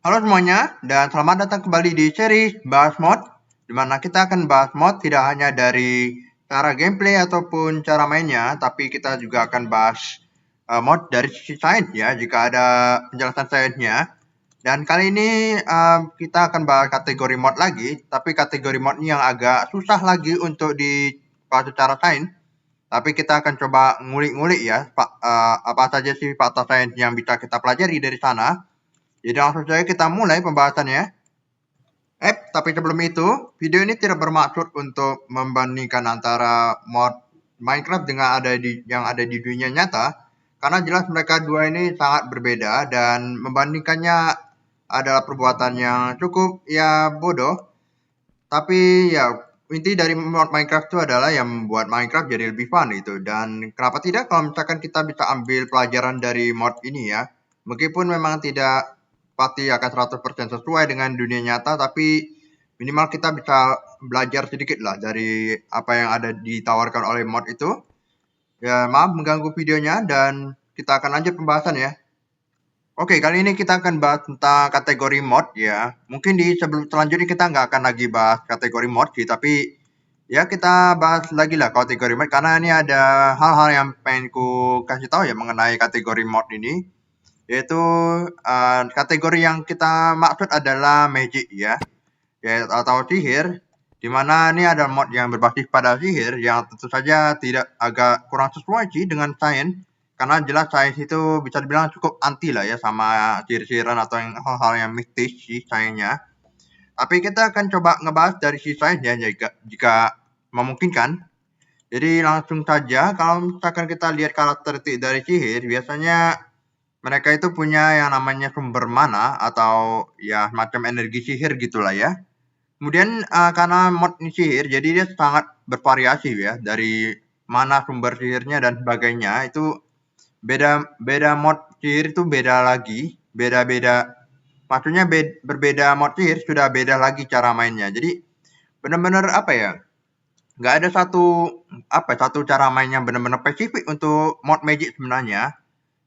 Halo semuanya, dan selamat datang kembali di seri Bahas Mod, di mana kita akan bahas mod tidak hanya dari cara gameplay ataupun cara mainnya, tapi kita juga akan bahas mod dari sisi sains ya, jika ada penjelasan sainsnya. Dan kali ini kita akan bahas kategori mod lagi, tapi kategori mod ini yang agak susah lagi untuk dibahas secara sains. Tapi kita akan coba ngulik-ngulik ya, apa saja sih fakta sains yang bisa kita pelajari dari sana. Jadi langsung saja kita mulai pembahasannya. Tapi sebelum itu, video ini tidak bermaksud untuk membandingkan antara mod Minecraft dengan yang ada di dunia nyata, karena jelas mereka dua ini sangat berbeda dan membandingkannya adalah perbuatan yang cukup ya bodoh. Tapi ya inti dari mod Minecraft itu adalah yang membuat Minecraft jadi lebih fun itu. Dan kenapa tidak kalau misalkan kita bisa ambil pelajaran dari mod ini ya. Meskipun memang tidak pasti akan 100% sesuai dengan dunia nyata, tapi minimal kita bisa belajar sedikit lah dari apa yang ada ditawarkan oleh mod itu. Ya maaf mengganggu videonya dan kita akan lanjut pembahasan ya. Oke, kali ini kita akan bahas tentang kategori mod ya. Mungkin di sebelum selanjutnya kita nggak akan lagi bahas kategori mod sih, tapi ya kita bahas lagi lah kategori mod karena ini ada hal-hal yang pengen ku kasih tahu ya mengenai kategori mod ini. Yaitu kategori yang kita maksud adalah magic ya atau sihir. Di mana ini ada mod yang berbasis pada sihir yang tentu saja tidak agak kurang sesuai sih dengan sains. Karena jelas sains itu bisa dibilang cukup anti lah ya sama sihir-sihiran atau hal-hal yang mistis sih sainsnya. Tapi kita akan coba ngebahas dari sisi sainsnya jika memungkinkan. Jadi langsung saja kalau misalkan kita lihat karakteristik dari sihir, biasanya mereka itu punya yang namanya sumber mana atau ya macam energi sihir gitulah ya. Kemudian karena mod ini sihir, jadi dia sangat bervariasi ya dari mana sumber sihirnya dan sebagainya. Itu beda mod sihir itu beda lagi, beda-beda. Maksudnya berbeda mod sihir sudah beda lagi cara mainnya. Jadi benar-benar apa ya? Nggak ada satu cara main yang benar-benar spesifik untuk mod Magic sebenarnya.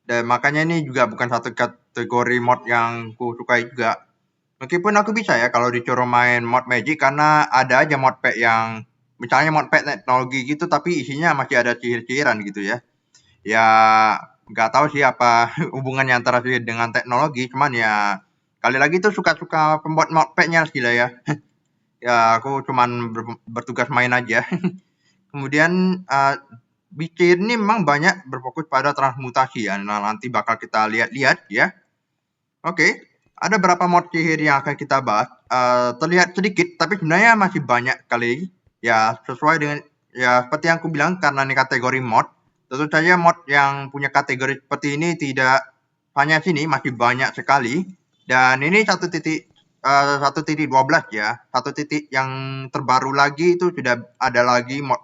Dan makanya ini juga bukan satu kategori mod yang ku sukai juga. Meskipun aku bisa ya kalau disuruh main mod Magic karena ada aja mod pack yang misalnya mod pack teknologi gitu tapi isinya masih ada sihir-sihiran gitu ya. Ya nggak tahu sih apa hubungannya antara sihir dengan teknologi, cuman ya kali lagi tuh suka-suka pembuat mod packnya sih lah ya. Ya aku cuman bertugas main aja. Kemudian Bikin ini memang banyak berfokus pada transmutasi ya. Nah, nanti bakal kita lihat-lihat ya. Oke, ada berapa mod sihir yang akan kita bahas. Terlihat sedikit, tapi sebenarnya masih banyak kali. Ya, sesuai dengan ya seperti yang aku bilang karena ini kategori mod. Tentu saja mod yang punya kategori seperti ini tidak hanya sini, masih banyak sekali. Dan ini 1.12 ya. Satu titik yang terbaru lagi itu sudah ada lagi mod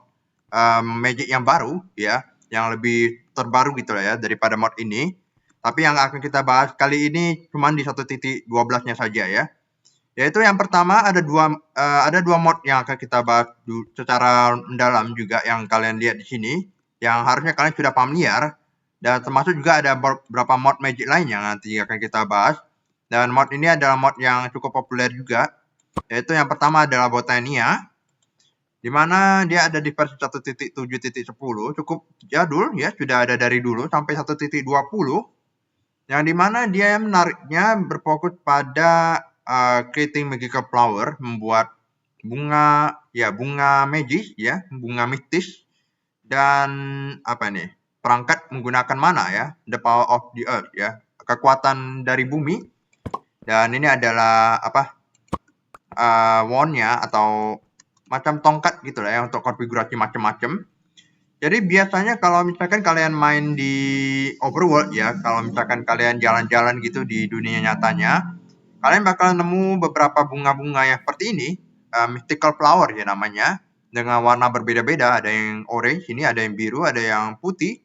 Magic yang baru ya, yang lebih terbaru gitu lah ya daripada mod ini. Tapi yang akan kita bahas kali ini cuma di 1.12-nya saja ya. Yaitu yang pertama ada dua mod yang akan kita bahas secara mendalam juga yang kalian lihat di sini, yang harusnya kalian sudah familiar dan termasuk juga ada beberapa mod Magic lain yang nanti akan kita bahas. Dan mod ini adalah mod yang cukup populer juga, yaitu yang pertama adalah Botania, di mana dia ada di versi 1.7.10, cukup jadul ya, sudah ada dari dulu sampai 1.20, yang dimana dia yang menariknya berfokus pada creating magical flower, membuat bunga magis ya, bunga mistis, dan apa nih, perangkat menggunakan mana ya, the power of the earth ya, kekuatan dari bumi. Dan ini adalah wand-nya atau macam tongkat gitu lah ya untuk konfigurasi macam-macam. Jadi biasanya kalau misalkan kalian main di overworld ya, kalau misalkan kalian jalan-jalan gitu di dunia nyatanya, kalian bakal nemu beberapa bunga-bunga yang seperti ini, mystical flower ya namanya, dengan warna berbeda-beda, ada yang orange, ini ada yang biru, ada yang putih.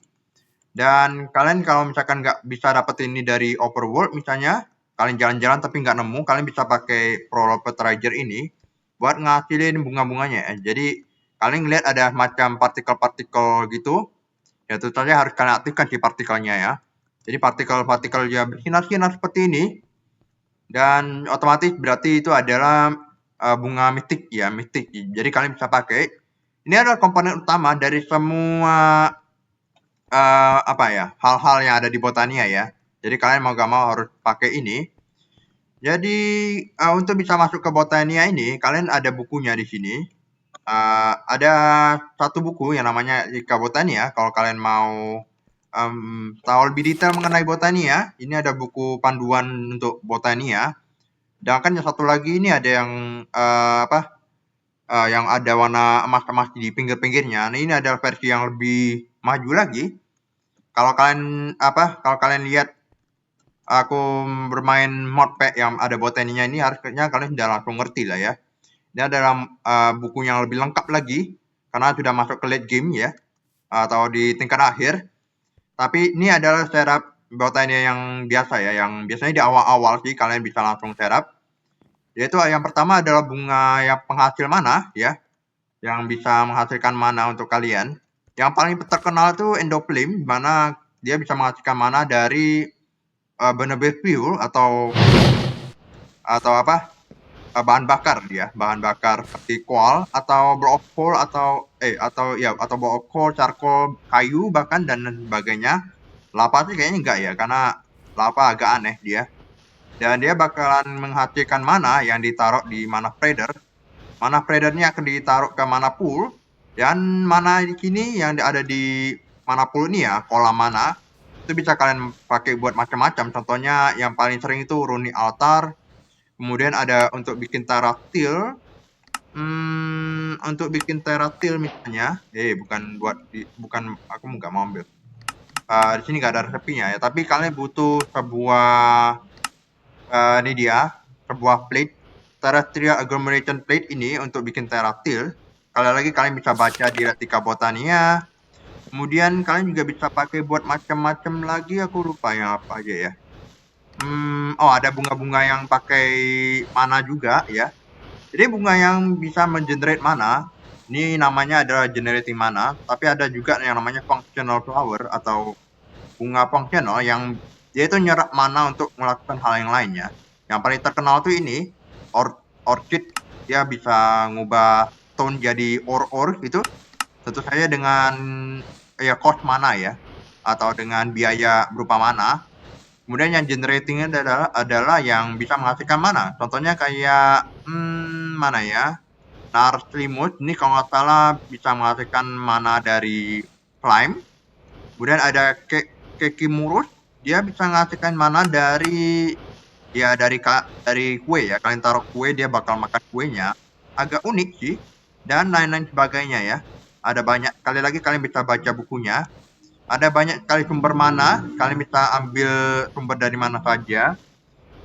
Dan kalian kalau misalkan nggak bisa dapetin ini dari overworld misalnya, kalian jalan-jalan tapi nggak nemu, kalian bisa pakai Prolopet Treasure ini buat ngasilin bunga-bunganya. Jadi kalian ngeliat ada macam partikel-partikel gitu, ya tentu saja harus kalian aktifkan si partikelnya ya. Jadi partikel-partikel ya bersinar-sinar seperti ini. Dan otomatis berarti itu adalah bunga mitik ya, mitik. Jadi kalian bisa pakai. Ini adalah komponen utama dari semua apa ya, hal-hal yang ada di Botania ya. Jadi kalian mau gak mau harus pakai ini. Jadi untuk bisa masuk ke Botania ini, kalian ada bukunya di sini. Ada satu buku yang namanya Ika Botania. Kalau kalian mau tahu lebih detail mengenai Botania, ini ada buku panduan untuk Botania. Dan kan yang satu lagi ini ada yang apa? Yang ada warna emas-emas di pinggir-pinggirnya. Nah, ini adalah versi yang lebih maju lagi. Kalau kalian lihat aku bermain modpack yang ada botaninya ini, harusnya kalian sudah langsung ngerti lah ya. Ini adalah buku yang lebih lengkap lagi karena sudah masuk ke late game ya, atau di tingkat akhir. Tapi ini adalah setup botania yang biasa ya, yang biasanya di awal-awal sih kalian bisa langsung setup. Yaitu yang pertama adalah bunga yang penghasil mana ya, yang bisa menghasilkan mana untuk kalian. Yang paling terkenal itu Endoflame, di mana dia bisa menghasilkan mana dari Benebel fuel atau apa, bahan bakar dia, bahan bakar seperti coal atau block of coal atau block of coal, charcoal, kayu bahkan dan sebagainya. Lava sih kayaknya enggak ya, karena lava agak aneh dia. Dan dia bakalan menghasilkan mana yang ditaruh di mana trader. Mana tradernya akan ditaruh ke mana pool, dan mana di sini yang ada di mana pool ini ya, kolam mana itu bisa kalian pakai buat macam-macam. Contohnya yang paling sering itu runic altar. Kemudian ada untuk bikin teratil. Untuk bikin teratil misalnya, bukan aku nggak mau ambil. Di sini nggak ada resepnya ya, tapi kalian butuh sebuah ini dia, sebuah plate, terrestrial agglomeration plate ini untuk bikin teratil. Kalian bisa baca di Retika Botania. Kemudian kalian juga bisa pakai buat macam-macam lagi, aku lupa yang apa aja ya. Ada bunga-bunga yang pakai mana juga ya. Jadi bunga yang bisa mengenerate mana, ini namanya adalah generating mana, tapi ada juga yang namanya functional flower atau bunga fungsional yang dia itu nyerap mana untuk melakukan hal yang lainnya. Yang paling terkenal tuh ini orchid, dia bisa ngubah tone jadi or gitu. Tentu saja dengan ya cost mana ya, atau dengan biaya berupa mana. Kemudian yang generatingnya adalah yang bisa menghasilkan mana. Contohnya kayak mana ya? Narslimus ini kalau nggak salah bisa menghasilkan mana dari slime. Kemudian ada Kekimurus, dia bisa menghasilkan mana dari kue ya. Kalian taruh kue, dia bakal makan kuenya. Agak unik sih. Dan lain-lain sebagainya ya. Ada banyak kali lagi kalian bisa baca bukunya. Ada banyak sekali sumber mana, kalian bisa ambil sumber dari mana saja.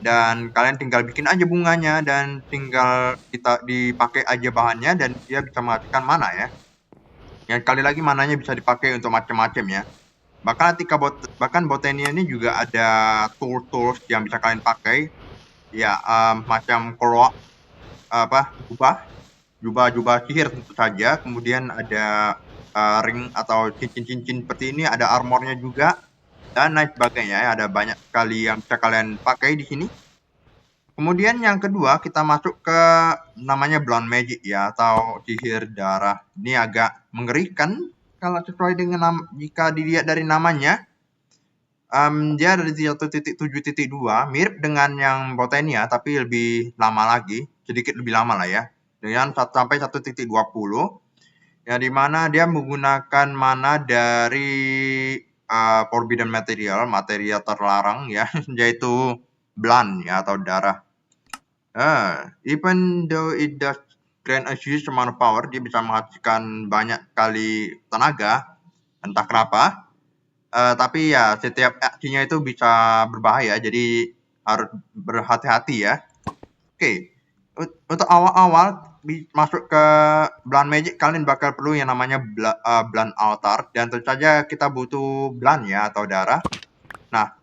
Dan kalian tinggal bikin aja bunganya dan tinggal kita dipakai aja bahannya dan dia bisa menghasilkan mana ya. Yang kali lagi mananya bisa dipakai untuk macam-macam ya. Bahkan Botania ini juga ada tools yang bisa kalian pakai ya, macam jubah sihir tentu saja. Kemudian ada ring atau cincin-cincin seperti ini, ada armornya juga dan lain sebagainya ya. Ada banyak sekali yang bisa kalian pakai di sini. Kemudian yang kedua kita masuk ke namanya Blood Magic ya, atau sihir darah. Ini agak mengerikan kalau sesuai dengan jika dilihat dari namanya. Dia ada di 1.7.2, mirip dengan yang Botania tapi lebih lama lagi, sedikit lebih lama lah ya, dengan sampai 1.20, yang dimana dia menggunakan mana dari forbidden material terlarang ya, yaitu blood ya, atau darah. Even though it does grant a huge amount of power, dia bisa menghasilkan banyak kali tenaga, entah kenapa. Tapi ya setiap aksinya itu bisa berbahaya, jadi harus berhati-hati ya. Oke, untuk awal-awal masuk ke Blood Magic, kalian bakal perlu yang namanya Blood Altar, dan tentu saja kita butuh blood ya, atau darah. Nah,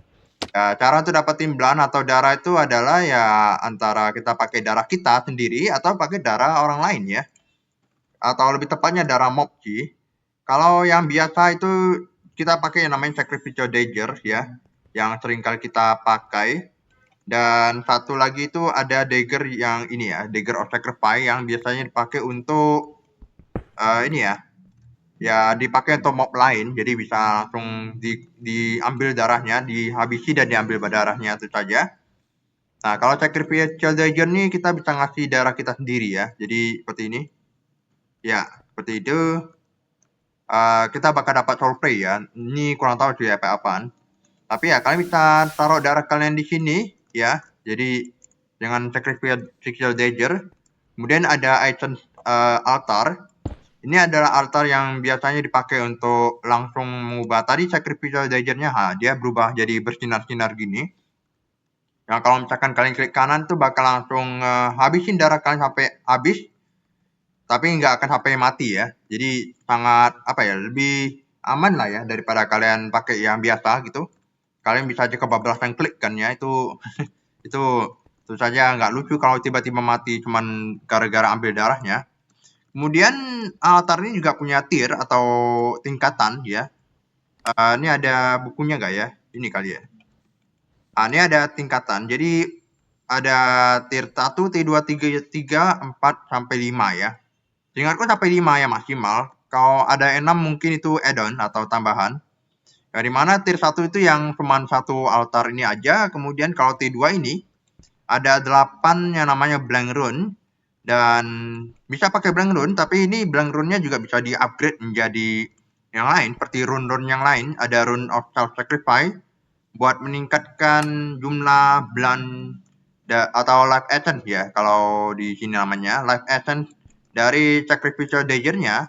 cara untuk dapetin blood atau darah itu adalah ya antara kita pakai darah kita sendiri atau pakai darah orang lain ya, atau lebih tepatnya darah mob sih. Kalau yang biasa itu kita pakai yang namanya Sacrificial Dagger ya, yang sering kali kita pakai. Dan satu lagi itu ada dagger yang ini ya, dagger of sacrifice yang biasanya dipakai untuk ini ya dipakai untuk mob lain, jadi bisa langsung diambil darahnya, dihabisi dan diambil darahnya itu saja. Nah, kalau sacrificial dagger nih kita bisa ngasih darah kita sendiri ya, jadi seperti ini. Ya, seperti itu. Kita bakal dapat soul play ya. Ini kurang tahu sih apa-apaan. Tapi ya kalian bisa taruh darah kalian di sini ya. Jadi dengan sacrificial dagger. Kemudian ada item altar. Ini adalah altar yang biasanya dipakai untuk langsung mengubah tadi sacrificial dagger-nya. Dia berubah jadi bersinar-sinar gini. Yang kalau misalkan kalian klik kanan tuh bakal langsung habisin darah kalian sampai habis. Tapi nggak akan sampai mati ya. Jadi sangat apa ya, lebih aman lah ya daripada kalian pakai yang biasa gitu. Kalian bisa aja kebablasan klik kan ya, itu itu itu saja nggak lucu kalau tiba-tiba mati cuman gara-gara ambil darahnya. Kemudian altar ini juga punya tier atau tingkatan ya. Ini ada bukunya nggak ya? Ini kali ya. Ini ada tingkatan. Jadi ada tier 1, T2, 3, 4 sampai 5 ya. Seingatku sampai 5 ya maksimal. Kalau ada 6 mungkin itu add-on atau tambahan. Dari mana tier 1 itu yang cuma satu altar ini aja. Kemudian kalau T2 ini ada 8 yang namanya blank rune. Dan bisa pakai blank rune, tapi ini blank rune-nya juga bisa di-upgrade menjadi yang lain. Seperti rune-rune yang lain. Ada rune of self-sacrifice buat meningkatkan jumlah blank atau life essence ya. Kalau di sini namanya life essence dari sacrificial dagger-nya.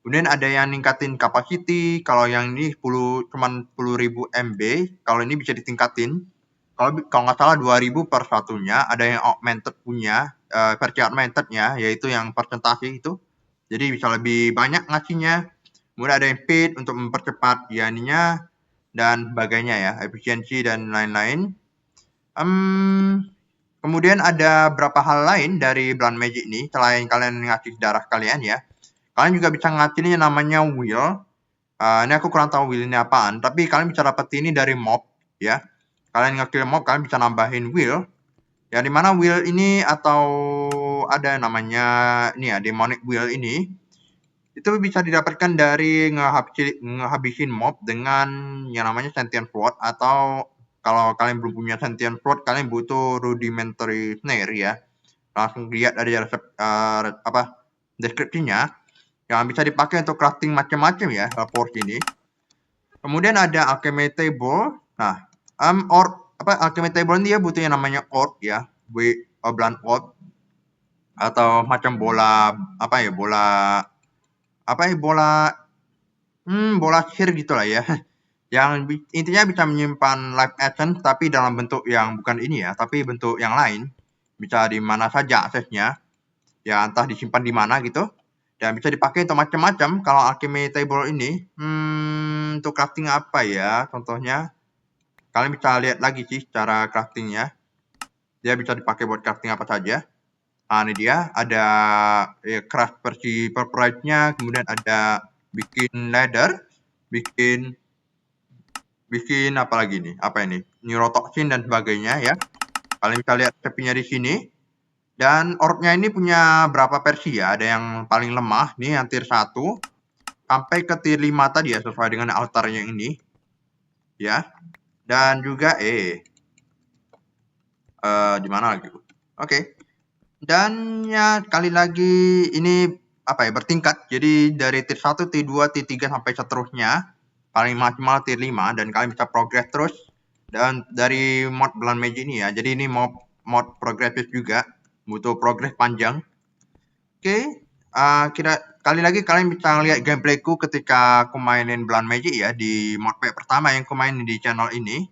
Kemudian ada yang ningkatin capacity, kalau yang ini cuman 10.000 MB, kalau ini bisa ditingkatin. Kalau nggak salah 2.000 per satunya, ada yang augmented punya, versi augmented-nya, yaitu yang persentase itu. Jadi bisa lebih banyak ngasihnya. Kemudian ada yang paid untuk mempercepat ininya dan sebagainya ya, efisiensi dan lain-lain. Kemudian ada beberapa hal lain dari Blood Magic ini, selain kalian ngasih darah kalian ya. Kalian juga bisa ngasihnya namanya wheel. Ini aku kurang tahu wheel ini apaan, tapi kalian bisa dapat ini dari mob ya. Kalian ngekill mob, kalian bisa nambahin wheel. Ya dimana wheel ini atau ada namanya ini ya, demonic wheel ini. Itu bisa didapatkan dari ngehabisin mob dengan yang namanya sentient sword, atau kalau kalian belum punya sentient sword, kalian butuh rudimentary snare ya. Langsung lihat dari deskripsinya yang bisa dipakai untuk crafting macam-macam ya, forge ini. Kemudian ada alchemy table. Nah, alchemy table ini dia butuh yang namanya orb ya, blunt orb atau macam bola bola sihir gitulah ya. Yang intinya bisa menyimpan life essence tapi dalam bentuk yang bukan ini ya, tapi bentuk yang lain. Bisa di mana saja aksesnya. Ya entah disimpan di mana gitu. Dan bisa dipakai untuk macam-macam. Kalau alchemy table ini, untuk crafting apa ya? Contohnya, kalian bisa lihat lagi sih cara craftingnya. Dia bisa dipakai buat crafting apa saja. Ini dia, ada craft versi purpurite-nya, kemudian ada bikin ladder, bikin apa lagi nih? Apa ini? Neurotoxin dan sebagainya ya. Kalian bisa lihat resepnya di sini. Dan orbnya ini punya berapa versi ya? Ada yang paling lemah, nih yang tier 1 sampai ke tier 5 tadi ya, sesuai dengan altarnya ini. Ya. Dan juga di mana lagi? Oke. Dan ya kali lagi ini apa ya, bertingkat. Jadi dari tier 1, tier 2, tier 3 sampai seterusnya. Paling maksimal tier 5 dan kalian bisa progress terus. Dan dari mod Blood Magic ini ya. Jadi ini mod progresif juga. Butuh progress panjang. Oke, kali lagi kalian bisa lihat gameplayku ketika aku mainin Blood Magic ya di modpack pertama yang aku mainin di channel ini.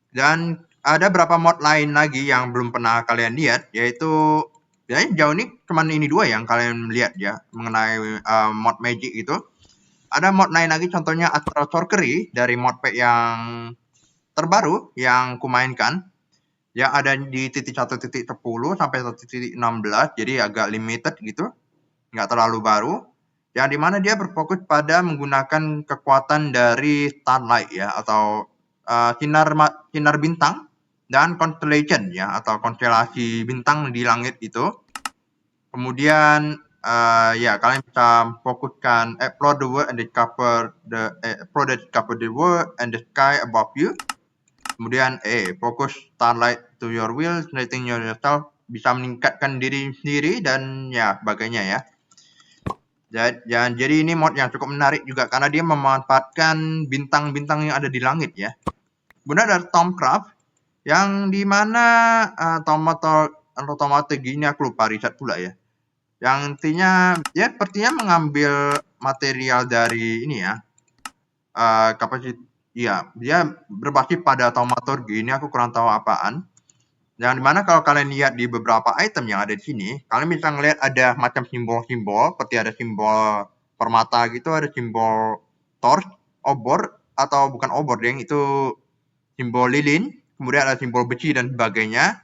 Dan ada beberapa mod lain lagi yang belum pernah kalian lihat, yaitu ya jauh ini cuman ini dua yang kalian lihat ya mengenai mod Magic itu. Ada mod lain lagi, contohnya Astral Sorcery dari modpack yang terbaru yang kumainkan. Yang ada di titik 1.10 sampai 1.16, jadi agak limited gitu, nggak terlalu baru. Yang dimana dia berfokus pada menggunakan kekuatan dari starlight ya, atau sinar bintang dan constellation ya, atau konstelasi bintang di langit itu. Kemudian ya kalian bisa fokuskan explore the world and discover the world and the sky above you. Kemudian fokus starlight to your will, letting yourself, bisa meningkatkan diri sendiri dan ya sebagainya ya. Jadi ini mod yang cukup menarik juga karena dia memanfaatkan bintang-bintang yang ada di langit ya. Kemudian ada Tomcraft yang dimana otomatis gini, aku lupa riset pula ya. Yang intinya dia sepertinya mengambil material dari ini ya, kapasitas ya, dia berbasis pada taumaturgi. Ini aku kurang tahu apaan. Yang dimana kalau kalian lihat di beberapa item yang ada di sini, kalian bisa ngelihat ada macam simbol-simbol, seperti ada simbol permata gitu, ada simbol torch, obor, atau bukan obor, yang itu simbol lilin, kemudian ada simbol besi dan sebagainya.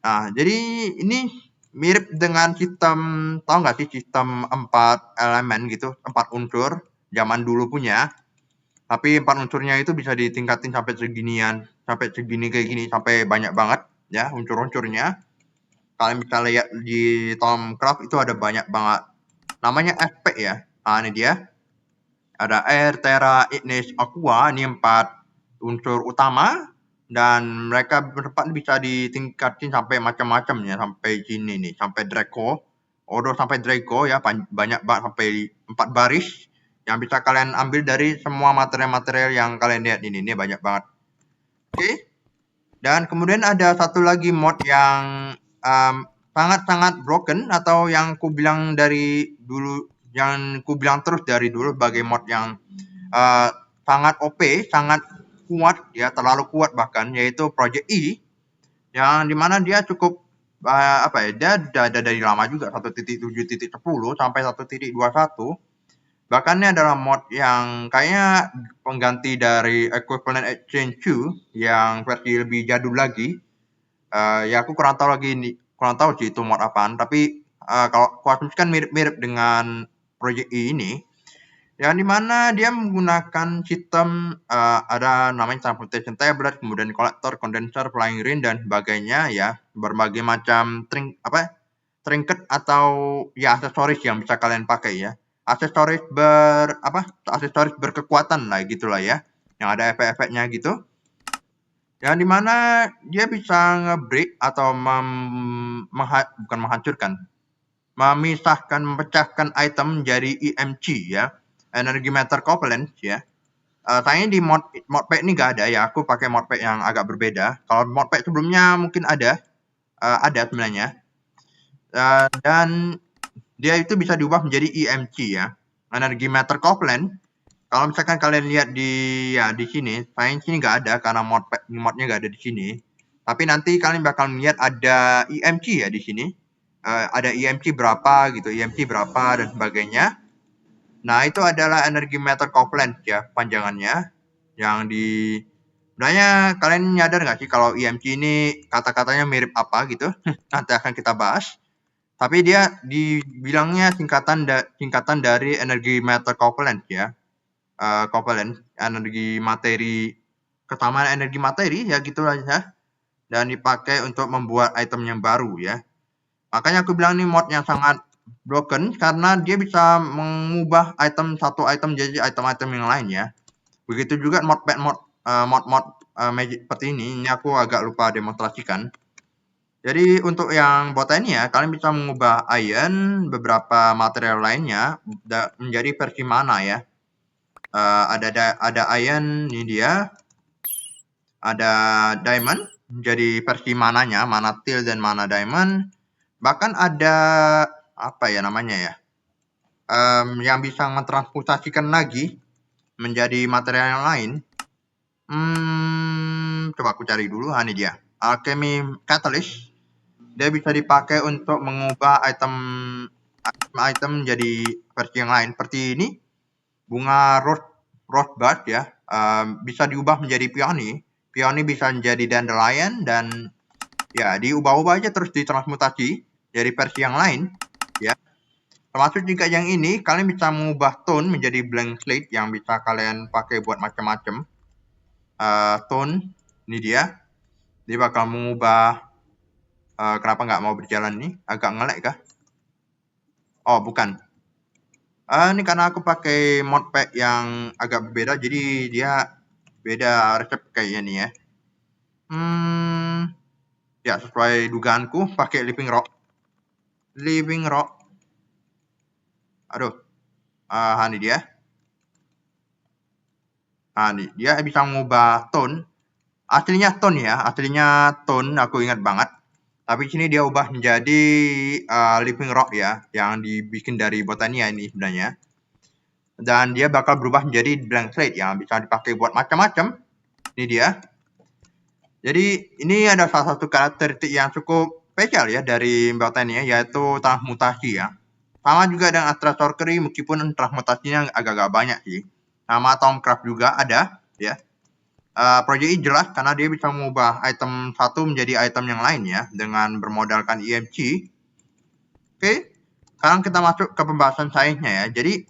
Nah, jadi ini mirip dengan sistem, tahu nggak sih, sistem 4 elemen gitu, 4 unsur zaman dulu punya. Tapi 4 unsurnya itu bisa ditingkatin sampai seginian, sampai segini kayak gini, sampai banyak banget ya unsur-unsurnya. Kalian bisa lihat di Tomcraft itu ada banyak banget. Namanya aspek ya. Nah, ini dia. Ada air, terra, ignis, aqua, ini 4 unsur utama. Dan mereka berempat bisa ditingkatin sampai macam-macam ya, sampai sini nih, sampai Draco. Odo sampai Draco ya, banyak banget, sampai 4 baris yang bisa kalian ambil dari semua material-material yang kalian lihat ini banyak banget. Oke. Dan kemudian ada satu lagi mod yang sangat-sangat broken, atau yang ku bilang dari dulu, yang ku bilang terus dari dulu sebagai mod yang sangat OP, sangat kuat ya, terlalu kuat bahkan, yaitu Project E, yang dimana dia cukup dia udah ada dari lama juga, 1.7.10 sampai 1.21. Bahkan ini adalah mod yang kayaknya pengganti dari Equivalent Exchange 2 yang versi lebih jadul lagi. Ya aku kurang tahu sih itu mod apaan, tapi kalau aku asumsikan mirip-mirip dengan Project E ini, yang dimana dia menggunakan sistem ada namanya transportation tablet, kemudian collector, condenser, flying ring dan sebagainya ya, berbagai macam trinket atau ya aksesoris yang bisa kalian pakai ya, aksesoris berkekuatan lah gitulah ya, yang ada efek-efeknya gitu, yang dimana dia bisa nge-break atau bukan menghancurkan, memecahkan item menjadi EMC ya, Energy Matter Covalent ya. Sayangnya di modpack ini nggak ada ya, aku pakai modpack yang agak berbeda. Kalau modpack sebelumnya mungkin ada sebenarnya. Dan dia itu bisa diubah menjadi EMC ya, Energy Matter Covalent. Kalau misalkan kalian lihat di sini, sayang sini nggak ada karena modnya nggak ada di sini. Tapi nanti kalian bakal lihat ada EMC ya di sini. Ada EMC berapa gitu, EMC berapa dan sebagainya. Nah, itu adalah Energy Matter Covalent ya panjangannya. Yang sebenarnya kalian nyadar nggak sih kalau EMC ini kata-katanya mirip apa gitu? Nanti akan kita bahas. Tapi dia dibilangnya singkatan dari Energy Matter Covalent ya. Covalent, energi materi, kesamaan energi materi ya gitulah ya. Dan dipakai untuk membuat item yang baru ya. Makanya aku bilang ini mod yang sangat broken karena dia bisa mengubah satu item jadi item-item yang lain ya. Begitu juga mod magic seperti ini. Ini aku agak lupa demonstrasikan. Jadi untuk yang bot ini ya, kalian bisa mengubah iron, beberapa material lainnya menjadi versi mana ya. Ada iron, ini dia. Ada diamond menjadi versi mananya, mana steel dan mana diamond. Bahkan ada apa ya namanya ya, yang bisa mentransmutasikan lagi menjadi material yang lain. Coba aku cari dulu. Ini dia, Alchemy Catalyst. Dia bisa dipakai untuk mengubah item menjadi versi yang lain. Seperti ini, bunga rosebud ya, bisa diubah menjadi peony. Peony bisa menjadi dandelion dan ya diubah-ubah aja terus ditransmutasi dari versi yang lain ya. Termasuk juga yang ini, kalian bisa mengubah tone menjadi blank slate yang bisa kalian pakai buat macam-macam. Tone, ini dia. Dia bakal mengubah, kenapa nggak mau berjalan nih? Agak nge-lag kah? Oh, bukan. Ini karena aku pakai modpack yang agak berbeda, jadi dia beda resep kayaknya nih ya. Ya sesuai dugaanku pakai Living Rock. Living Rock. Aduh, ini dia. Nih, dia bisa mengubah tone. Aslinya tone ya, aslinya tone aku ingat banget. Tapi sini dia ubah menjadi Living Rock ya, yang dibikin dari Botania ini sebenarnya. Dan dia bakal berubah menjadi blank slate yang bisa dipakai buat macam-macam. Ini dia. Jadi ini ada salah satu karakteristik yang cukup spesial ya dari Botania, yaitu transmutasi ya. Sama juga dengan Astra Sorcery, meskipun transmutasinya agak-agak banyak sih. Sama Tomcraft juga ada ya. Project ini jelas karena dia bisa mengubah item satu menjadi item yang lain ya, dengan bermodalkan EMC. Oke, sekarang kita masuk ke pembahasan sainsnya ya. Jadi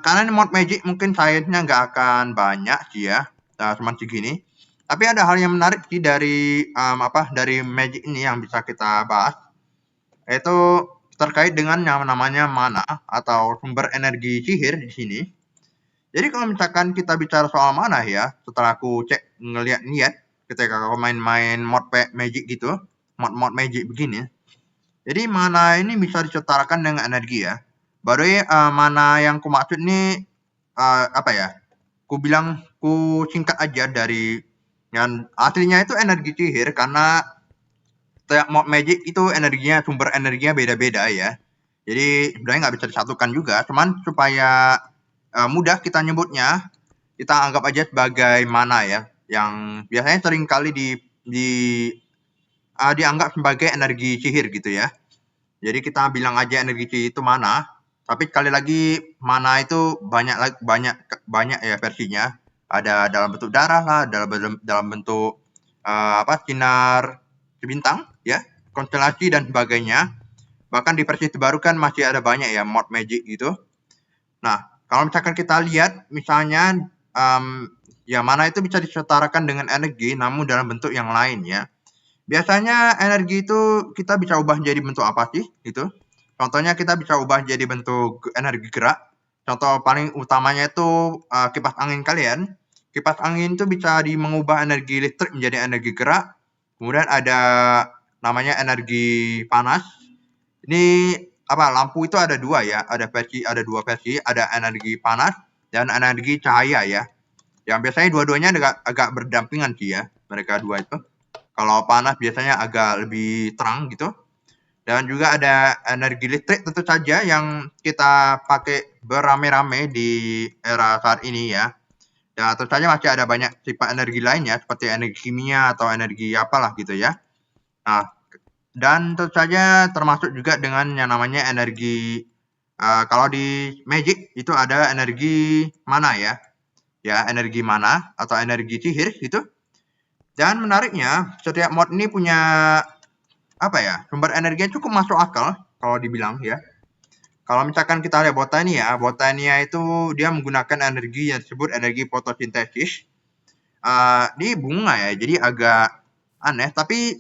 karena ini mod magic mungkin sainsnya nggak akan banyak sih ya, cuma segini. Tapi ada hal yang menarik sih dari dari magic ini yang bisa kita bahas, yaitu terkait dengan yang namanya mana atau sumber energi sihir di sini. Jadi kalau misalkan kita bicara soal mana ya, setelah aku cek ngeliat ketika aku main-main mod magic gitu, mod magic begini. Jadi mana ini bisa disetarakan dengan energi ya. Baru mana yang ku maksud ini apa ya? Ku bilang ku singkat aja dari yang aslinya itu energi sihir, karena setiap mod magic itu energinya, sumber energinya beda-beda ya. Jadi sebenarnya nggak bisa disatukan juga, cuman supaya mudah kita nyebutnya, kita anggap aja sebagai mana ya, yang biasanya sering kali dianggap sebagai energi sihir gitu ya. Jadi kita bilang aja energi sihir itu mana. Tapi sekali lagi mana itu banyak ya versinya. Ada dalam bentuk darah lah, dalam bentuk sinar bintang ya, konstelasi dan sebagainya. Bahkan di versi terbaru kan masih ada banyak ya mod magic gitu. Nah, kalau misalkan kita lihat misalnya ya mana itu bisa disetarakan dengan energi namun dalam bentuk yang lain ya. Biasanya energi itu kita bisa ubah jadi bentuk apa sih gitu. Contohnya kita bisa ubah jadi bentuk energi gerak. Contoh paling utamanya itu kipas angin kalian. Kipas angin itu bisa mengubah energi listrik menjadi energi gerak. Kemudian ada namanya energi panas. Ini lampu itu ada dua ya, ada dua versi, ada energi panas dan energi cahaya ya. Yang biasanya dua-duanya agak berdampingan sih ya, mereka dua itu. Kalau panas biasanya agak lebih terang gitu. Dan juga ada energi listrik tentu saja yang kita pakai beramai-ramai di era saat ini ya. Dan tentu saja masih ada banyak sifat energi lainnya seperti energi kimia atau energi apalah gitu ya. Nah, dan tentu saja termasuk juga dengan yang namanya energi kalau di Magic itu ada energi mana ya. Ya, energi mana atau energi sihir gitu. Dan menariknya, setiap mod ini punya sumber energinya cukup masuk akal kalau dibilang ya. Kalau misalkan kita lihat Botania itu dia menggunakan energi yang disebut energi fotosintesis di bunga ya. Jadi agak aneh, tapi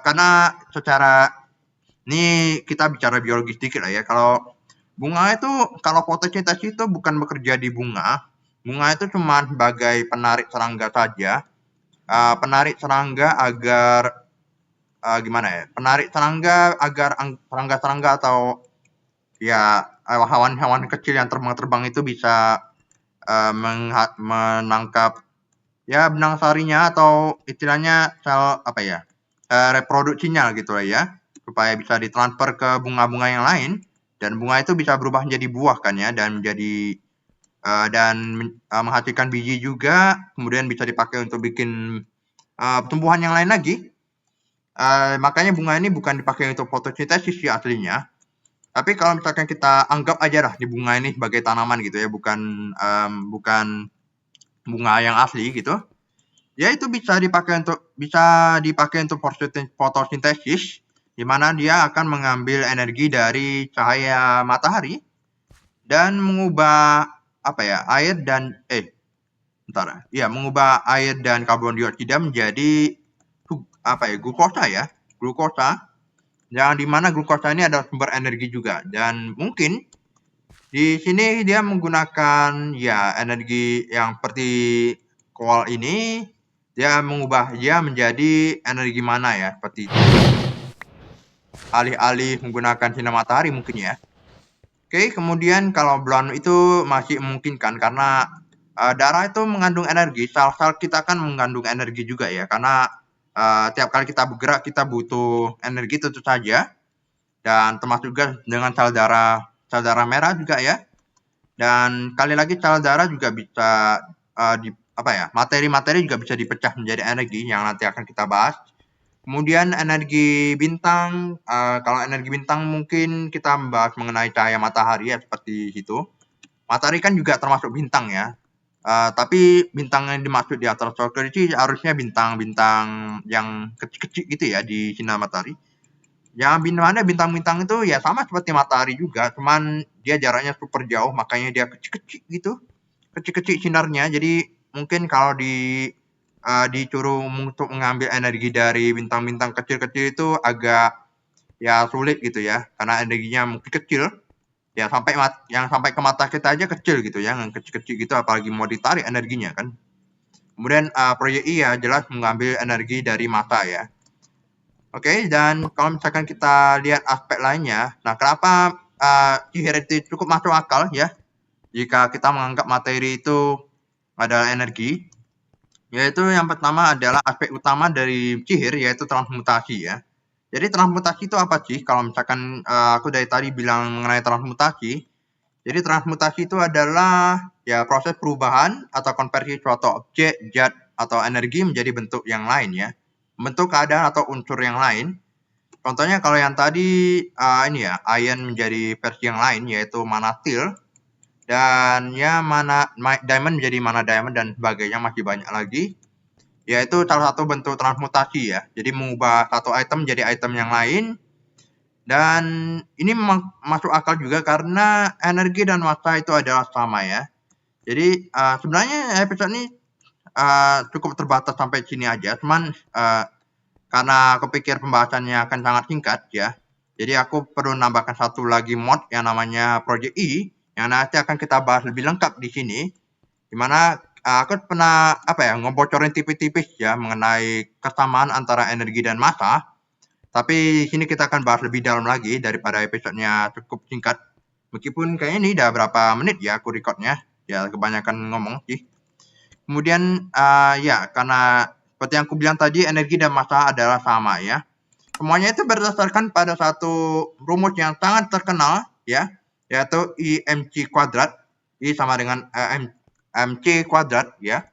karena secara ini kita bicara biologi sedikit lah ya. Kalau bunga itu, kalau fotosintesis itu bukan bekerja di bunga. Bunga itu cuma sebagai penarik serangga saja. Penarik serangga agar gimana ya? Penarik serangga agar serangga-serangga atau ya hewan-hewan kecil yang terbang-terbang itu bisa menangkap ya benang sarinya atau istilahnya sel reproduksinya gitu lah ya, supaya bisa ditransfer ke bunga-bunga yang lain dan bunga itu bisa berubah menjadi buah kan ya, dan menjadi menghasilkan biji juga, kemudian bisa dipakai untuk bikin tumbuhan yang lain lagi. Makanya bunga ini bukan dipakai untuk fotosintesis ya aslinya. Tapi kalau misalkan kita anggap aja lah di bunga ini sebagai tanaman gitu ya, bukan bunga yang asli gitu. Ya itu bisa dipakai untuk fotosintesis, di mana dia akan mengambil energi dari cahaya matahari dan mengubah air dan mengubah air dan karbon dioksida menjadi glukosa ya, glukosa. Yang dimana glukosa ini adalah sumber energi juga, dan mungkin di sini dia menggunakan energi yang seperti kol ini, dia mengubah dia menjadi energi mana ya, seperti itu. Alih-alih menggunakan sinar matahari mungkin ya. Oke, kemudian kalau bulan itu masih memungkinkan karena darah itu mengandung energi, sel-sel kita kan mengandung energi juga ya, karena tiap kali kita bergerak kita butuh energi tentu saja, dan termasuk juga dengan sel darah merah juga ya. Dan kali lagi sel darah juga bisa materi-materi juga bisa dipecah menjadi energi yang nanti akan kita bahas. Kemudian energi bintang, kalau energi bintang mungkin kita membahas mengenai cahaya matahari ya, seperti itu. Matahari kan juga termasuk bintang ya. Tapi bintang yang dimaksud di astrologi harusnya bintang-bintang yang kecil-kecil gitu ya di sinar matahari. Yang mana bintang-bintang itu ya sama seperti matahari juga, cuman dia jaraknya super jauh, makanya dia kecil-kecil gitu. Kecil-kecil sinarnya. Jadi mungkin kalau disuruh untuk mengambil energi dari bintang-bintang kecil-kecil itu agak ya sulit gitu ya, karena energinya mungkin kecil ya, yang sampai ke mata kita aja kecil gitu ya, yang kecil-kecil gitu, apalagi mau ditarik energinya kan. Kemudian proyek I ya jelas mengambil energi dari mata ya. Oke, dan kalau misalkan kita lihat aspek lainnya, nah kenapa sihir itu cukup masuk akal ya jika kita menganggap materi itu adalah energi. Yaitu yang pertama adalah aspek utama dari sihir, yaitu transmutasi ya. Jadi transmutasi itu apa sih? Kalau misalkan aku dari tadi bilang mengenai transmutasi, jadi transmutasi itu adalah ya proses perubahan atau konversi suatu objek, zat, atau energi menjadi bentuk yang lain ya. Bentuk keadaan atau unsur yang lain. Contohnya kalau yang tadi ini ya, ion menjadi versi yang lain, yaitu mana steel. Dan ya diamond menjadi mana diamond dan sebagainya, masih banyak lagi. Yaitu salah satu bentuk transmutasi ya. Jadi mengubah satu item menjadi item yang lain. Dan ini memang masuk akal juga karena energi dan massa itu adalah sama ya. Jadi sebenarnya episode ini cukup terbatas sampai sini aja. Cuman karena aku pikir pembahasannya akan sangat singkat ya. Jadi aku perlu nambahkan satu lagi mod yang namanya Project E, yang nanti akan kita bahas lebih lengkap di sini. Dimana aku pernah ngebocorin tipis-tipis ya mengenai kesamaan antara energi dan massa. Tapi sini kita akan bahas lebih dalam lagi daripada episodenya cukup singkat. Meskipun kayaknya ini udah berapa menit ya aku recordnya. Ya kebanyakan ngomong sih. Kemudian karena seperti yang aku bilang tadi, energi dan massa adalah sama ya. Semuanya itu berdasarkan pada satu rumus yang sangat terkenal ya, yaitu IMC kuadrat. I sama dengan MC kuadrat ya.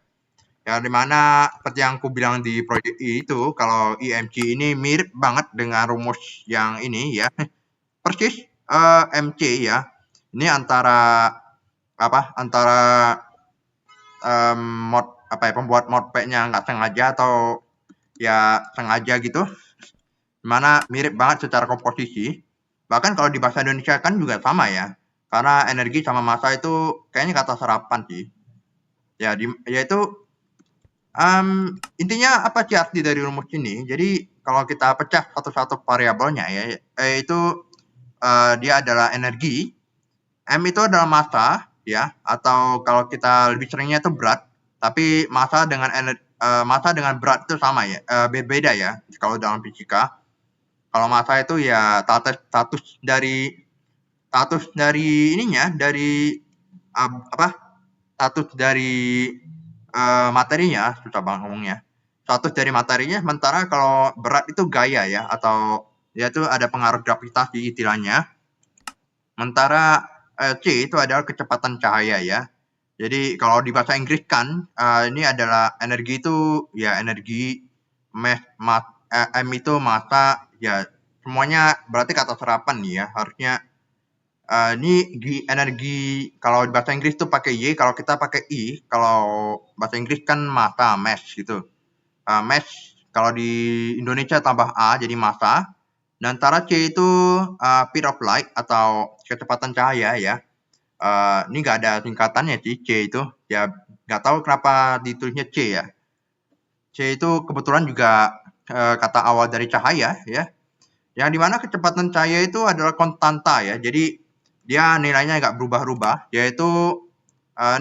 Ya, dimana seperti yang aku bilang di proyek I itu, kalau IMC ini mirip banget dengan rumus yang ini ya. Persis MC ya. Ini antara pembuat modpacknya nggak sengaja atau ya sengaja gitu, dimana mirip banget secara komposisi. Bahkan kalau di bahasa Indonesia kan juga sama ya, karena energi sama massa itu kayaknya kata serapan sih ya. Yaitu intinya apa sih arti dari rumus ini? Jadi kalau kita pecah satu-satu variabelnya ya, itu dia adalah energi, M itu adalah massa ya, atau kalau kita lebih seringnya itu berat. Tapi massa dengan berat itu sama ya, berbeda ya kalau dalam fisika. Kalau massa itu ya status dari ininya, dari status dari materinya, susah banget ngomongnya. Status dari materinya, sementara kalau berat itu gaya ya, atau ya itu ada pengaruh gravitasi istilahnya. Sementara C itu adalah kecepatan cahaya ya. Jadi kalau di bahasa Inggris kan ini adalah energi itu ya energi, M itu massa ya, semuanya berarti kata serapan nih ya. Harusnya ini energi kalau di bahasa Inggris itu pakai Y, kalau kita pakai I. Kalau bahasa Inggris kan massa, mass gitu. Mass kalau di Indonesia tambah A jadi massa. Dan antara C itu speed of light atau kecepatan cahaya ya. Ini nggak ada singkatannya sih C itu ya, Nggak tahu kenapa ditulisnya C ya. C itu kebetulan juga kata awal dari cahaya ya. Yang dimana kecepatan cahaya itu adalah konstanta ya. Jadi dia nilainya nggak berubah-ubah. Yaitu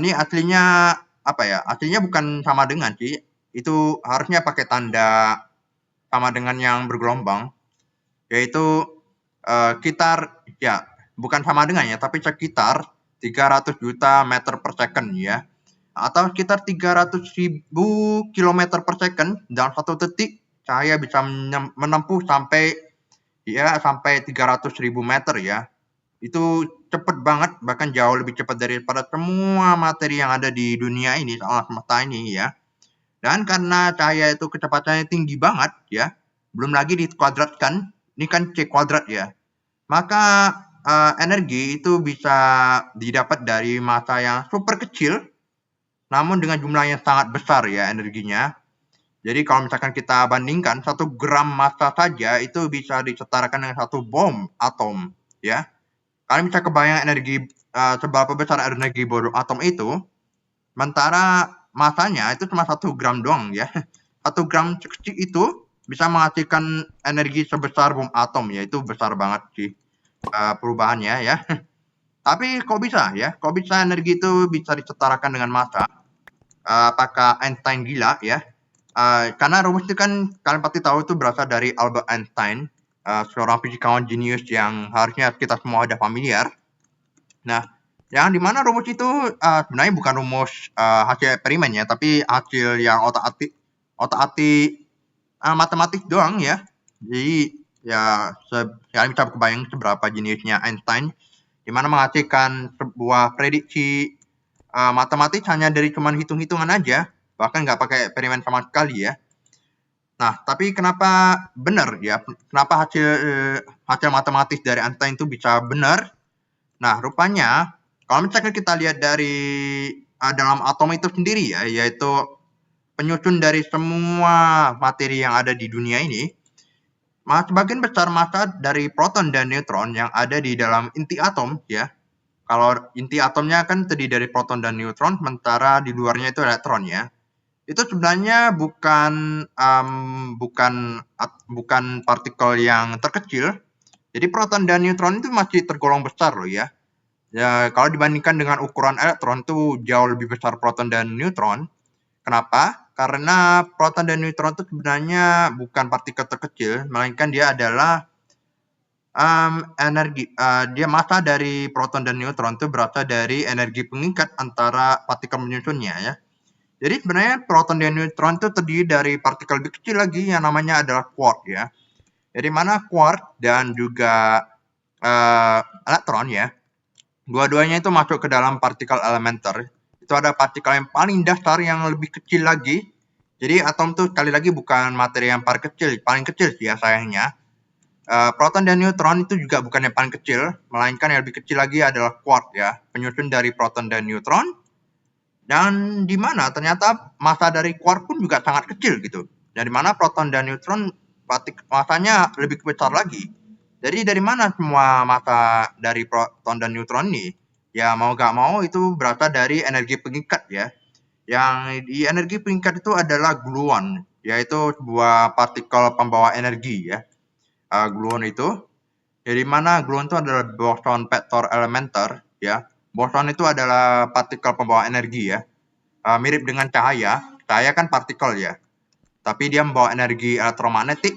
ini aslinya apa ya? Aslinya bukan sama dengan sih. Itu harusnya pakai tanda sama dengan yang bergelombang. Yaitu sekitar ya bukan sama dengan ya, tapi sekitar 300 juta meter per second ya. Atau sekitar 300.000 kilometer per second dalam satu detik cahaya bisa menempuh sampai 300.000 meter ya. Itu cepet banget, bahkan jauh lebih cepat daripada semua materi yang ada di dunia ini, alam semesta ini ya. Dan karena cahaya itu kecepatannya tinggi banget ya, belum lagi dikuadratkan, ini kan C kuadrat ya. Maka energi itu bisa didapat dari massa yang super kecil, namun dengan jumlah yang sangat besar ya energinya. Jadi kalau misalkan kita bandingkan 1 gram massa saja itu bisa disetarakan dengan 1 bom atom ya. Kalian bisa kebayang energi seberapa besar energi bom atom itu, sementara massanya itu cuma 1 gram doang ya. 1 gram kecil itu bisa menghasilkan energi sebesar bom atom ya, itu besar banget sih perubahannya ya. Tapi kok bisa ya? Kok bisa energi itu bisa disetarakan dengan massa? Apakah Einstein gila ya? Karena rumus itu kan kalian pasti tahu itu berasal dari Albert Einstein, seorang fisikawan jenius yang harusnya kita semua ada familiar. Nah, yang dimana rumus itu sebenarnya bukan rumus hasil eksperimen ya, tapi hasil yang otak-atik matematik doang ya. Jadi ya kalian bisa kebayang seberapa jeniusnya Einstein, dimana menghasilkan sebuah prediksi matematik hanya dari cuman hitung-hitungan aja, bahkan nggak pakai eksperimen sama sekali ya. Nah, tapi kenapa benar ya? Kenapa hasil matematis dari Einstein itu bisa benar? Nah, rupanya kalau misalkan kita lihat dari dalam atom itu sendiri ya, yaitu penyusun dari semua materi yang ada di dunia ini, sebagian besar massa dari proton dan neutron yang ada di dalam inti atom ya. Kalau inti atomnya kan terdiri dari proton dan neutron, sementara di luarnya itu elektron ya. Itu sebenarnya bukan partikel yang terkecil. Jadi proton dan neutron itu masih tergolong besar loh ya. Ya, kalau dibandingkan dengan ukuran elektron itu jauh lebih besar proton dan neutron. Kenapa? Karena proton dan neutron itu sebenarnya bukan partikel terkecil, melainkan dia adalah dia massa dari proton dan neutron itu berasal dari energi pengikat antara partikel menyusunnya ya. Jadi sebenarnya proton dan neutron itu terdiri dari partikel lebih kecil lagi yang namanya adalah quark ya. Jadi mana quark dan juga elektron ya, dua-duanya itu masuk ke dalam partikel elementer. Itu ada partikel yang paling dasar yang lebih kecil lagi. Jadi atom itu sekali lagi bukan materi yang paling kecil sih ya sayangnya. Proton dan neutron itu juga bukan yang paling kecil, melainkan yang lebih kecil lagi adalah quark ya, penyusun dari proton dan neutron. Dan di mana ternyata massa dari quark pun juga sangat kecil gitu. Dan di mana proton dan neutron massanya lebih besar lagi. Jadi dari mana semua massa dari proton dan neutron ini? Ya mau gak mau itu berasal dari energi pengikat ya. Yang di energi pengikat itu adalah gluon, yaitu sebuah partikel pembawa energi ya. Gluon itu. Jadi mana gluon itu adalah boson vektor elementer ya. Boson itu adalah partikel pembawa energi ya. Mirip dengan cahaya. Cahaya kan partikel ya. Tapi dia membawa energi elektromagnetik.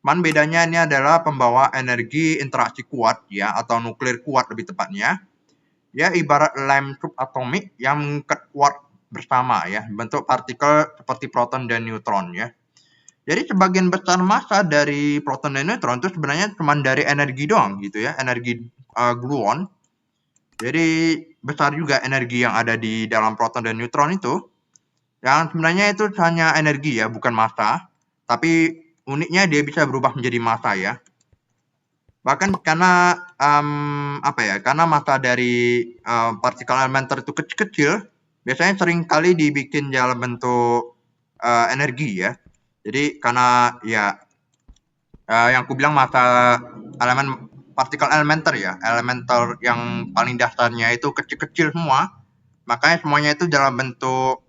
Cuman bedanya ini adalah pembawa energi interaksi kuat ya, atau nuklir kuat lebih tepatnya. Ya ibarat lem subatomik yang mengikat kuat bersama ya, bentuk partikel seperti proton dan neutron ya. Jadi sebagian besar massa dari proton dan neutron itu sebenarnya cuma dari energi doang gitu ya, energi gluon. Jadi besar juga energi yang ada di dalam proton dan neutron itu. Yang sebenarnya itu hanya energi ya, bukan massa. Tapi uniknya dia bisa berubah menjadi massa ya. Bahkan karena karena massa dari partikel elementer itu kecil-kecil, biasanya sering kali dibikin dalam bentuk energi ya. Jadi karena ya yang aku bilang massa partikel elementer ya, elementer yang paling dasarnya itu kecil-kecil semua, makanya semuanya itu dalam bentuk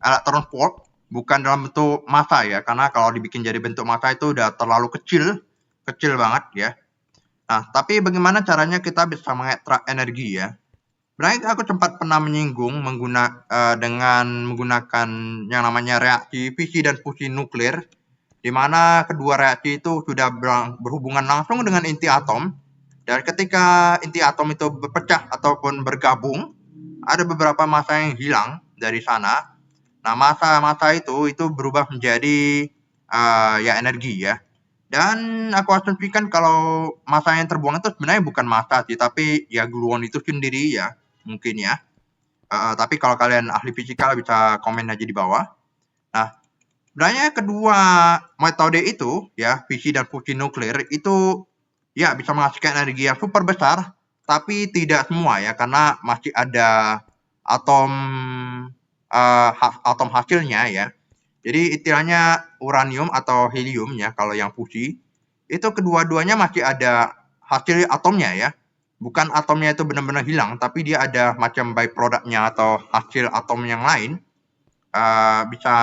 elektron volt, bukan dalam bentuk massa ya, karena kalau dibikin jadi bentuk massa itu udah terlalu kecil banget ya. Nah, tapi bagaimana caranya kita bisa mengekstrak energi ya? Sebenarnya aku sempat pernah menyinggung dengan menggunakan yang namanya reaksi fisi dan fusi nuklir, di mana kedua reaksi itu sudah berhubungan langsung dengan inti atom, dan ketika inti atom itu berpecah ataupun bergabung, ada beberapa massa yang hilang dari sana. Nah, massa-massa itu berubah menjadi ya energi ya. Dan aku asumsikan kalau massa yang terbuang itu sebenarnya bukan massa sih, tapi ya gluon itu sendiri ya, mungkin ya. Tapi kalau kalian ahli fisika bisa komen aja di bawah. Nah, sebenarnya kedua metode itu ya, fisi dan fusi nuklir itu ya bisa menghasilkan energi yang super besar, tapi tidak semua ya, karena masih ada atom atom hasilnya ya. Jadi istilahnya uranium atau helium ya, kalau yang fusi itu kedua-duanya masih ada hasil atomnya ya. Bukan atomnya itu benar-benar hilang, tapi dia ada macam byproduct-nya atau hasil atom yang lain. Bisa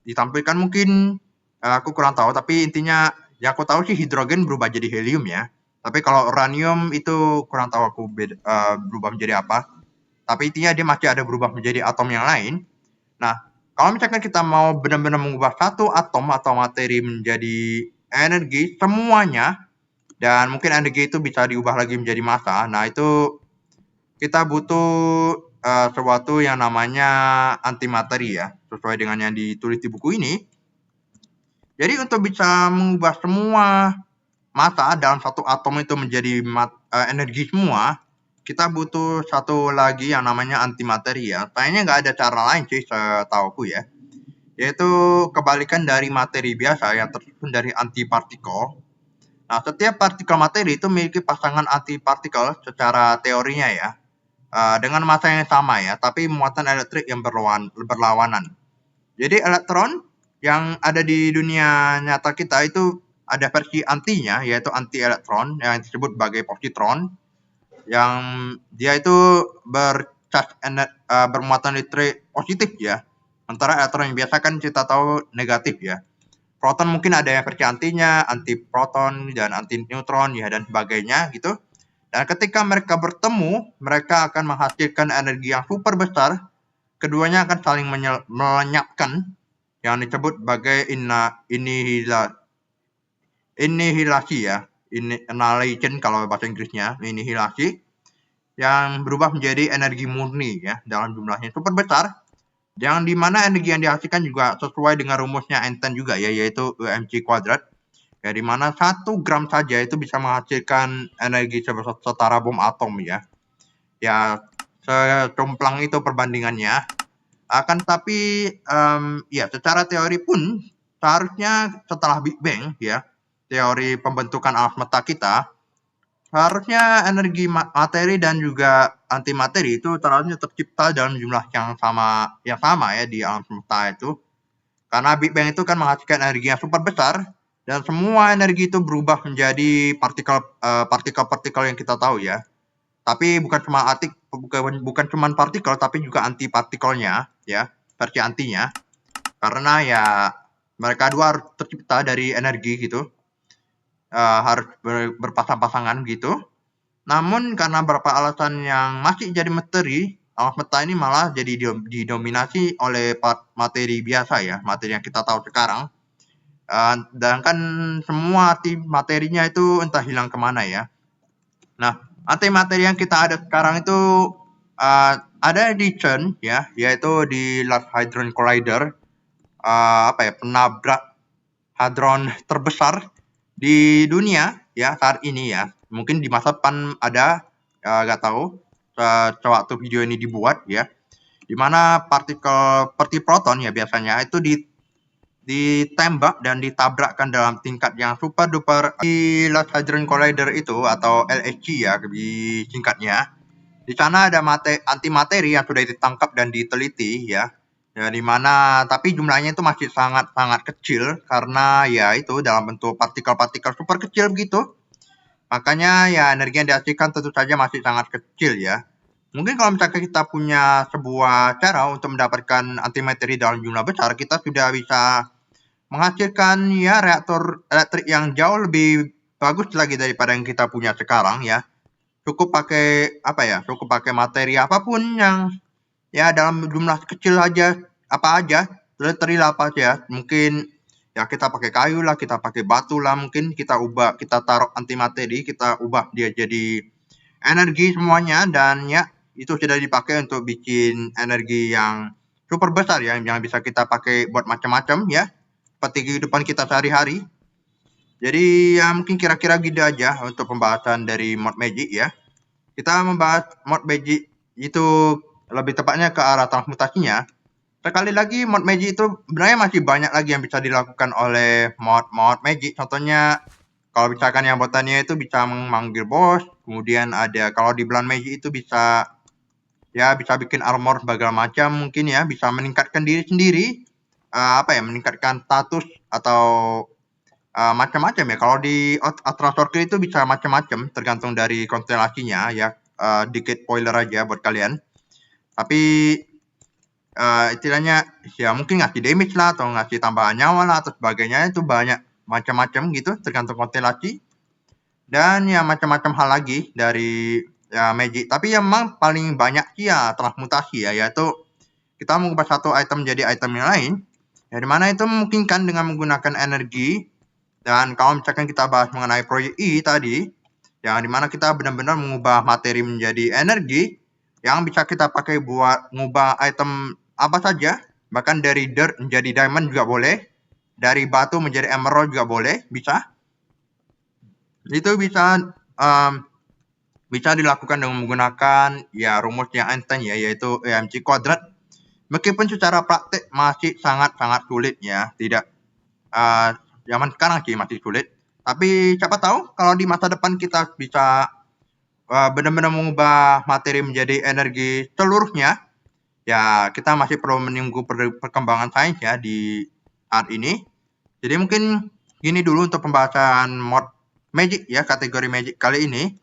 ditampilkan mungkin, aku kurang tahu, tapi intinya yang aku tahu sih hidrogen berubah jadi helium ya. Tapi kalau uranium itu kurang tahu aku berubah menjadi apa. Tapi intinya dia masih ada berubah menjadi atom yang lain. Nah, kalau misalkan kita mau benar-benar mengubah satu atom atau materi menjadi energi semuanya, dan mungkin energi itu bisa diubah lagi menjadi massa. Nah, itu kita butuh sesuatu yang namanya antimateri ya, sesuai dengan yang ditulis di buku ini. Jadi untuk bisa mengubah semua massa dalam satu atom itu menjadi energi semua, kita butuh satu lagi yang namanya antimateri ya. Kayaknya nggak ada cara lain sih setauku ya. Yaitu kebalikan dari materi biasa yang tersusun dari antipartikel. Nah, setiap partikel materi itu memiliki pasangan antipartikel secara teorinya ya, dengan massa yang sama ya, tapi muatan elektrik yang berlawanan. Jadi elektron yang ada di dunia nyata kita itu ada versi antinya, yaitu anti elektron yang disebut sebagai positron, yang dia itu bermuatan listrik positif ya. Sementara elektron yang biasa kan kita tahu negatif ya. Proton mungkin ada yang versi antinya, anti proton dan anti neutron ya, dan sebagainya gitu. Dan ketika mereka bertemu, mereka akan menghasilkan energi yang super besar. Keduanya akan saling melenyapkan, yang disebut sebagai inihilasi ya, annihilation kalau bahasa Inggrisnya, inihilasi, yang berubah menjadi energi murni ya, dalam jumlahnya super besar, yang dimana energi yang dihasilkan juga sesuai dengan rumusnya Einstein juga ya, yaitu mc kuadrat, ya, dimana 1 gram saja itu bisa menghasilkan energi setara bom atom ya. Ya, secomplang itu perbandingannya. Akan tapi ya secara teori pun seharusnya setelah Big Bang ya, teori pembentukan alam semesta kita, seharusnya energi materi dan juga antimateri itu seharusnya tercipta dalam jumlah yang sama ya di alam semesta itu. Karena Big Bang itu kan menghasilkan energi yang super besar, dan semua energi itu berubah menjadi partikel yang kita tahu ya. Tapi bukan cuma partikel, tapi juga antipartikelnya ya, versi antinya. Karena ya mereka dua harus tercipta dari energi gitu, harus berpasang-pasangan gitu. Namun karena beberapa alasan yang masih jadi misteri, alam semesta ini malah jadi didominasi oleh materi biasa ya, materi yang kita tahu sekarang. Sedangkan semua arti materinya itu entah hilang kemana ya. Nah, arti materi yang kita ada sekarang itu ada di CERN ya, yaitu di Large Hadron Collider, penabrak hadron terbesar di dunia ya saat ini ya. Mungkin di masa depan ada, nggak tahu sewaktu video ini dibuat ya, di mana partikel seperti proton ya biasanya itu ditembak dan ditabrakkan dalam tingkat yang super duper di Large Hadron Collider itu, atau LHC ya di singkatnya. Di sana ada antimateri yang sudah ditangkap dan diteliti ya. Ya, di mana tapi jumlahnya itu masih sangat-sangat kecil karena ya itu dalam bentuk partikel-partikel super kecil begitu. Makanya ya energi yang dihasilkan tentu saja masih sangat kecil ya. Mungkin kalau misalkan kita punya sebuah cara untuk mendapatkan antimateri dalam jumlah besar, kita sudah bisa menghasilkan ya reaktor elektrik yang jauh lebih bagus lagi daripada yang kita punya sekarang ya. Cukup pakai cukup pakai materi apapun yang ya dalam jumlah kecil aja, apa aja, literally apa aja. Mungkin ya kita pakai kayu lah, kita pakai batu lah, mungkin kita taruh antimateri, kita ubah dia jadi energi semuanya, dan ya itu sudah dipakai untuk bikin energi yang super besar ya, yang bisa kita pakai buat macam-macam ya, seperti kehidupan kita sehari-hari. Jadi ya mungkin kira-kira gitu aja untuk pembahasan dari mod magic ya. Kita membahas mod magic itu lebih tepatnya ke arah transmutasinya. Sekali lagi, mod magic itu sebenarnya masih banyak lagi yang bisa dilakukan oleh mod magic. Contohnya kalau misalkan yang botanya itu bisa memanggil bos, kemudian ada kalau di bulan magic itu bisa bikin armor segala macam, mungkin ya bisa meningkatkan diri sendiri, meningkatkan status atau macam-macam ya. Kalau di Ultra Circle itu bisa macam-macam tergantung dari konstelasinya ya. Dikit spoiler aja buat kalian. Tapi istilahnya ya mungkin ngasih damage lah atau ngasih tambahan nyawa lah atau sebagainya, itu banyak macam-macam gitu tergantung konstelasi. Dan ya macam-macam hal lagi dari ya magic. Tapi yang memang paling banyak sih ya transmutasi ya, yaitu kita mengubah satu item menjadi item yang lain. Ya, dimana itu memungkinkan dengan menggunakan energi. Dan kalau misalkan kita bahas mengenai proyek E tadi, yang dimana kita benar-benar mengubah materi menjadi energi, yang bisa kita pakai buat mengubah item apa saja, bahkan dari dirt menjadi diamond juga boleh, dari batu menjadi emerald juga boleh, bisa. Itu bisa dilakukan dengan menggunakan ya rumus yang Einstein ya, yaitu mc kuadrat. Meskipun secara praktik masih sangat-sangat sulit ya, tidak zaman sekarang sih masih sulit. Tapi siapa tahu kalau di masa depan kita bisa benar-benar mengubah materi menjadi energi seluruhnya. Ya kita masih perlu menunggu perkembangan sains ya di saat ini. Jadi mungkin gini dulu untuk pembahasan mod magic ya, kategori magic kali ini.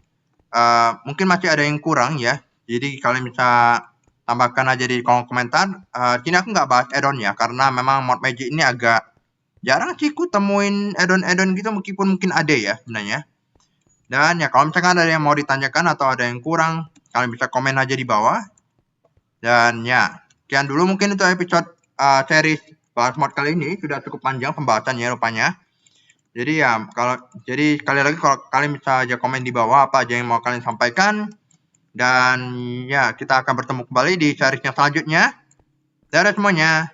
Mungkin masih ada yang kurang ya. Jadi kalian bisa tambahkan aja di kolom komentar. Sini aku nggak bahas add-on ya, karena memang mod magic ini agak jarang sih ku temuin add-on gitu, meskipun mungkin ada ya sebenarnya. Dan ya kalau misalkan ada yang mau ditanyakan atau ada yang kurang, kalian bisa komen aja di bawah. Dan ya, sekian dulu mungkin untuk episode series bahas mod kali ini. Sudah cukup panjang pembahasannya rupanya. Jadi ya sekali lagi kalau kalian bisa aja komen di bawah apa aja yang mau kalian sampaikan. Dan ya kita akan bertemu kembali di seriesnya selanjutnya. Dadah semuanya.